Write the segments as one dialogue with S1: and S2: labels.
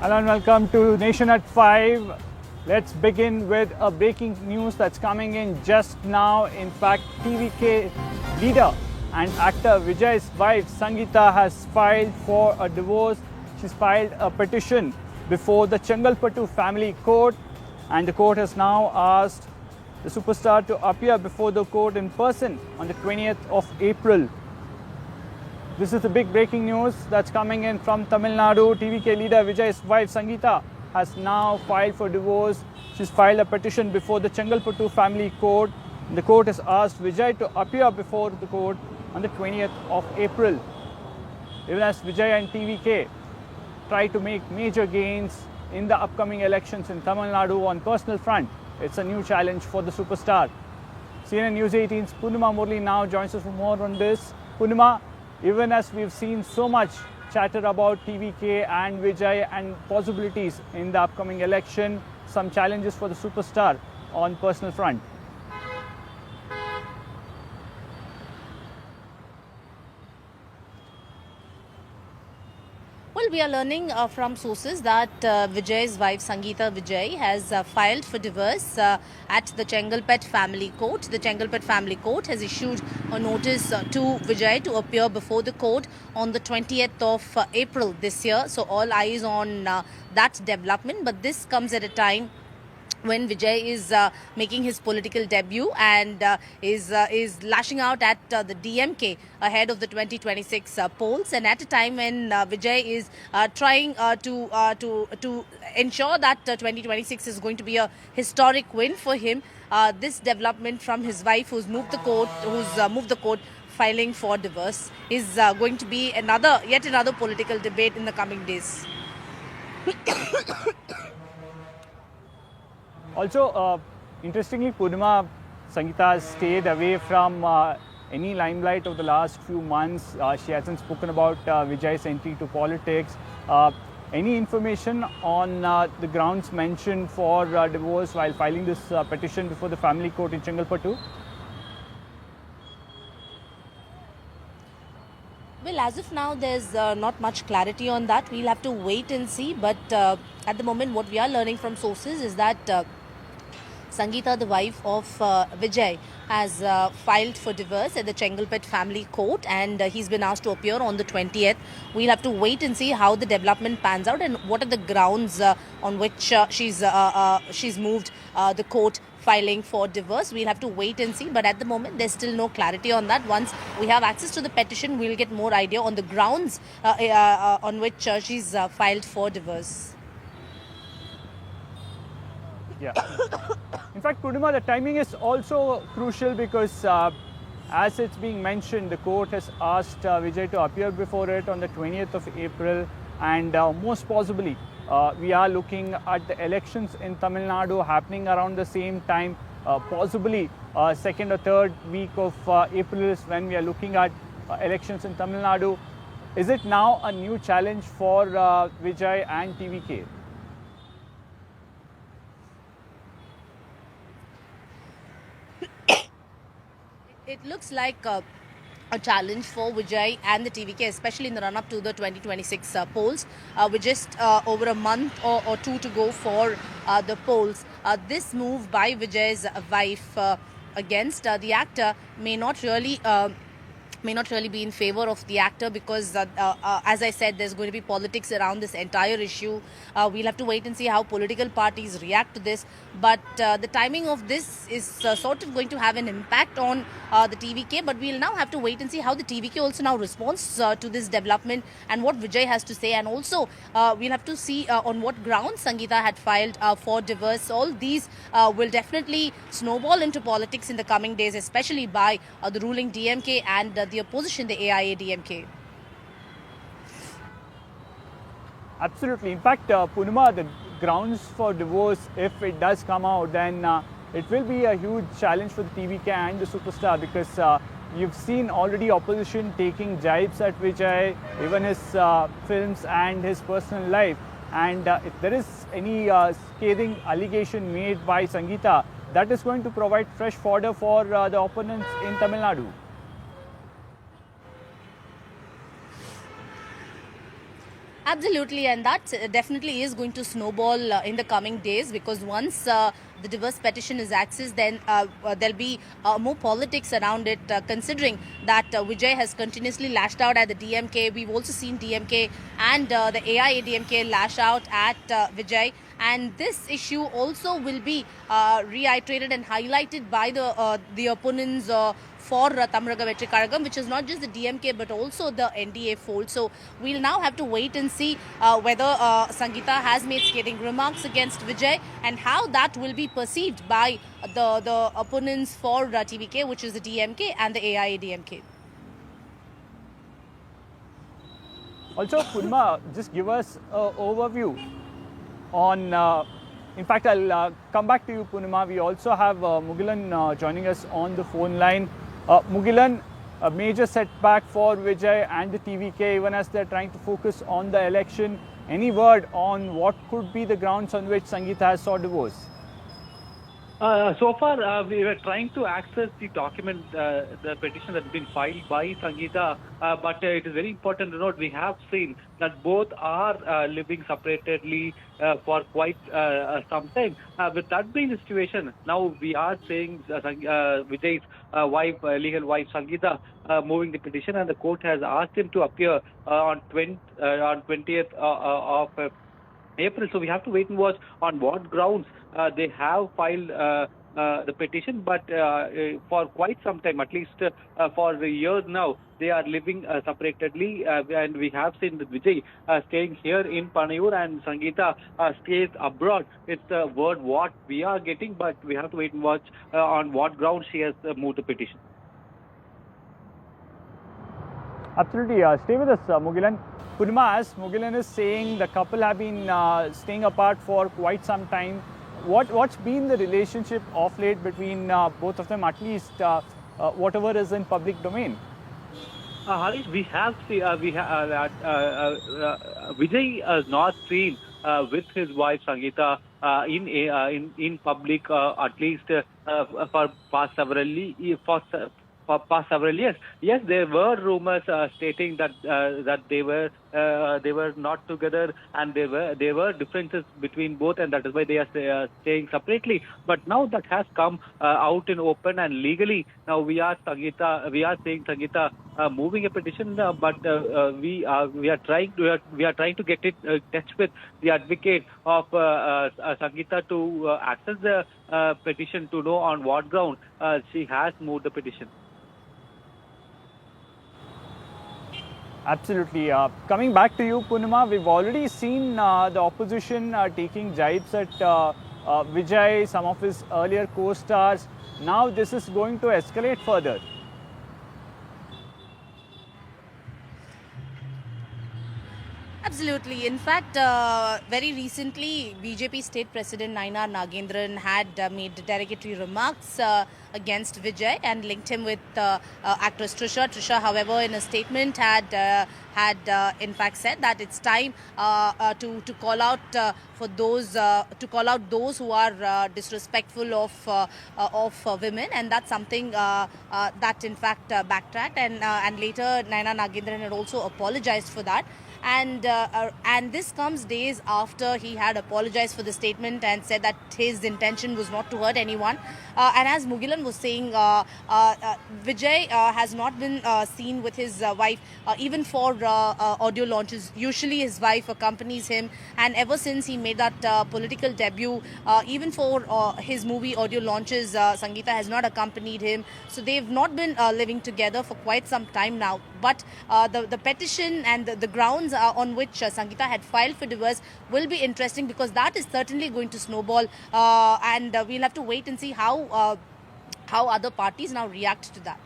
S1: Hello and welcome to Nation at 5. Let's begin with a breaking news that's coming in just now. In fact, TVK leader and actor Vijay's wife Sangeetha has filed for a divorce. She's filed a petition before the Chengalpattu family court, and the court has now asked the superstar to appear before the court in person on the 20th of April. This is the big breaking news that's coming in from Tamil Nadu. TVK leader Vijay's wife Sangeetha has now filed for divorce. She's filed a petition before the Chengalpattu family court. The court has asked Vijay to appear before the court on the 20th of April. Even as Vijay and TVK try to make major gains in the upcoming elections in Tamil Nadu on personal front, it's a new challenge for the superstar. CNN News 18's Purnima Murli now joins us for more on this. Purnima, even as we've seen so much chatter about TVK and Vijay and possibilities in the upcoming election, some challenges for the superstar on personal front.
S2: Well, we are learning from sources that Vijay's wife Sangeetha Vijay has filed for divorce at the Chengalpattu family court. The Chengalpattu family court has issued a notice to Vijay to appear before the court on the 20th of April this year. So all eyes on that development. But this comes at a time when Vijay is making his political debut and is lashing out at the DMK ahead of the 2026 polls, and at a time when Vijay is trying to ensure that 2026 is going to be a historic win for him. This development from his wife, who's moved the court filing for divorce, is going to be yet another political debate in the coming days.
S1: Also, interestingly, Purnima, Sangeetha has stayed away from any limelight over the last few months. She hasn't spoken about Vijay's entry to politics. Any information on the grounds mentioned for divorce while filing this petition before the family court in Chengalpattu?
S2: Well, as of now, there's not much clarity on that. We'll have to wait and see. But at the moment, what we are learning from sources is that Sangeetha, the wife of Vijay, has filed for divorce at the Chengalpattu family court, and he's been asked to appear on the 20th. We'll have to wait and see how the development pans out and what are the grounds on which she's moved the court filing for divorce. We'll have to wait and see, but at the moment there's still no clarity on that. Once we have access to the petition, we'll get more idea on the grounds on which she's filed for divorce.
S1: Yeah. In fact, Purnima, the timing is also crucial because as it's being mentioned, the court has asked Vijay to appear before it on the 20th of April, and most possibly we are looking at the elections in Tamil Nadu happening around the same time. Possibly second or third week of April is when we are looking at elections in Tamil Nadu. Is it now a new challenge for Vijay and TVK?
S2: It looks like a challenge for Vijay and the TVK, especially in the run-up to the 2026 polls. With just over a month or two to go for the polls, this move by Vijay's wife against the actor may not really be in favor of the actor, because as I said, there's going to be politics around this entire issue. We'll have to wait and see how political parties react to this, but the timing of this is sort of going to have an impact on the TVK, but we'll now have to wait and see how the TVK also now responds to this development and what Vijay has to say, and also we'll have to see on what grounds Sangeetha had filed for divorce. All these will definitely snowball into politics in the coming days, especially by the ruling DMK and the opposition, the AIADMK.
S1: Absolutely. In fact, Purnima, the grounds for divorce, if it does come out, then it will be a huge challenge for the TVK and the superstar, because you've seen already opposition taking jibes at Vijay, even his films and his personal life. And if there is any scathing allegation made by Sangeetha, that is going to provide fresh fodder for the opponents in Tamil Nadu.
S2: Absolutely, and that definitely is going to snowball in the coming days, because once the divorce petition is accessed, then there'll be more politics around it, considering that Vijay has continuously lashed out at the DMK. We've also seen DMK and the AIADMK lash out at Vijay. And this issue also will be reiterated and highlighted by the opponents for Tamraga Vetrikaragam, which is not just the DMK but also the NDA fold. So we'll now have to wait and see whether Sangeetha has made scathing remarks against Vijay and how that will be perceived by the opponents for TVK, which is the DMK and the AIADMK.
S1: Also, Purnima, just give us an overview on, in fact, I'll come back to you, Purnima. We also have Mugilan joining us on the phone line. Mugilan, a major setback for Vijay and the TVK, even as they're trying to focus on the election. Any word on what could be the grounds on which Sangeetha has sought divorce?
S3: So far, we were trying to access the document, the petition that has been filed by Sangeetha, but it is very important to note we have seen that both are living separately for quite some time. With that being the situation, now we are saying Vijay's wife, legal wife Sangeetha, moving the petition, and the court has asked him to appear on 20th of April. So we have to wait and watch on what grounds they have filed the petition. But for quite some time, at least for years now, they are living separately. And we have seen that Vijay staying here in Panayur and Sangeetha stays abroad. It's the word what we are getting, but we have to wait and watch on what grounds she has moved the petition.
S1: Absolutely. Stay with us, Mugilan. Purnima, as Mugilan is saying, the couple have been staying apart for quite some time. What's been the relationship of late between both of them, at least whatever is in public domain?
S3: Harish, we have seen, Vijay is not seen with his wife Sangeetha in public, at least for past several years. Yes, there were rumors stating that they were not together, and there were differences between both, and that is why they are staying separately. But now that has come out in open and legally. Now we are saying Sangeetha moving a petition, but we are trying to get in touch with the advocate of Sangeetha to access the petition to know on what ground she has moved the petition.
S1: Absolutely. Coming back to you, Purnima, we've already seen the opposition taking jibes at Vijay, some of his earlier co-stars. Now this is going to escalate further.
S2: Absolutely. In fact, very recently, BJP State President Nainar Nagendran had made derogatory remarks against Vijay and linked him with actress Trisha. Trisha, however, in a statement had in fact said that it's time to call out those who are disrespectful of women, and that's something that in fact backtracked, and later Nainar Nagendran had also apologized for that. And this comes days after he had apologized for the statement and said that his intention was not to hurt anyone. And as Mugilan was saying, Vijay has not been seen with his wife even for audio launches. Usually his wife accompanies him, and ever since he made that political debut, even for his movie audio launches, Sangeetha has not accompanied him. So they've not been living together for quite some time now. But the petition and the grounds on which Sangeetha had filed for divorce will be interesting, because that is certainly going to snowball, and we'll have to wait and see how other parties now react to that.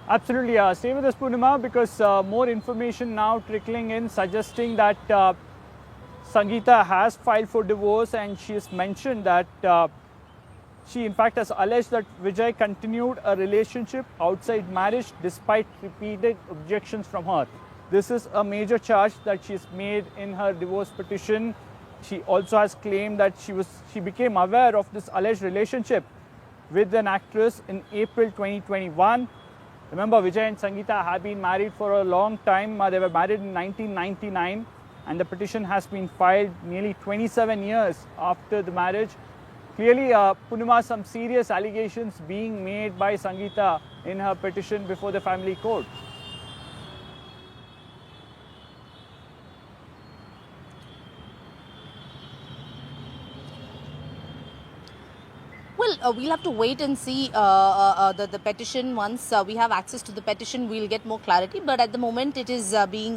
S1: Absolutely. Stay with us, Purnima, because more information now trickling in suggesting that Sangeetha has filed for divorce, and she has mentioned that she in fact has alleged that Vijay continued a relationship outside marriage despite repeated objections from her. This is a major charge that she's made in her divorce petition. She also has claimed that she became aware of this alleged relationship with an actress in April 2021. Remember, Vijay and Sangeetha have been married for a long time. They were married in 1999, and the petition has been filed nearly 27 years after the marriage. Clearly, Purnima, some serious allegations being made by Sangeetha in her petition before the family court.
S2: Well, we'll have to wait and see the petition. Once we have access to the petition, we'll get more clarity. But at the moment, it is being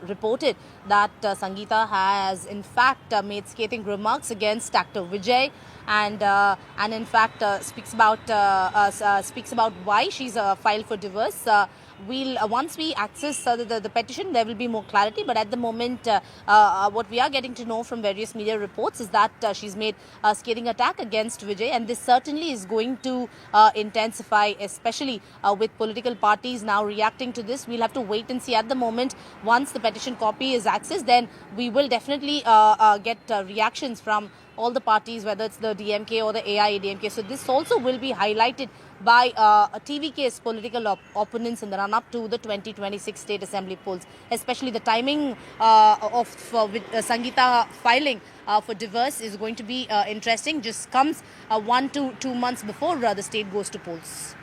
S2: reported that Sangeetha has in fact made scathing remarks against actor Vijay, and in fact speaks about why she's filed for divorce. We'll once we access the petition, there will be more clarity. But at the moment, what we are getting to know from various media reports is that she's made a scathing attack against Vijay, and this certainly is going to intensify, especially with political parties now reacting to this. We'll have to wait and see. At the moment, once the petition copy is accessed, then we will definitely get reactions from all the parties, whether it's the DMK or the AIADMK. So this also will be highlighted by TVK's political opponents in the run-up to the 2026 State Assembly polls, especially the timing of Sangeetha filing for divorce is going to be interesting. Just comes 1 to 2 months before the state goes to polls.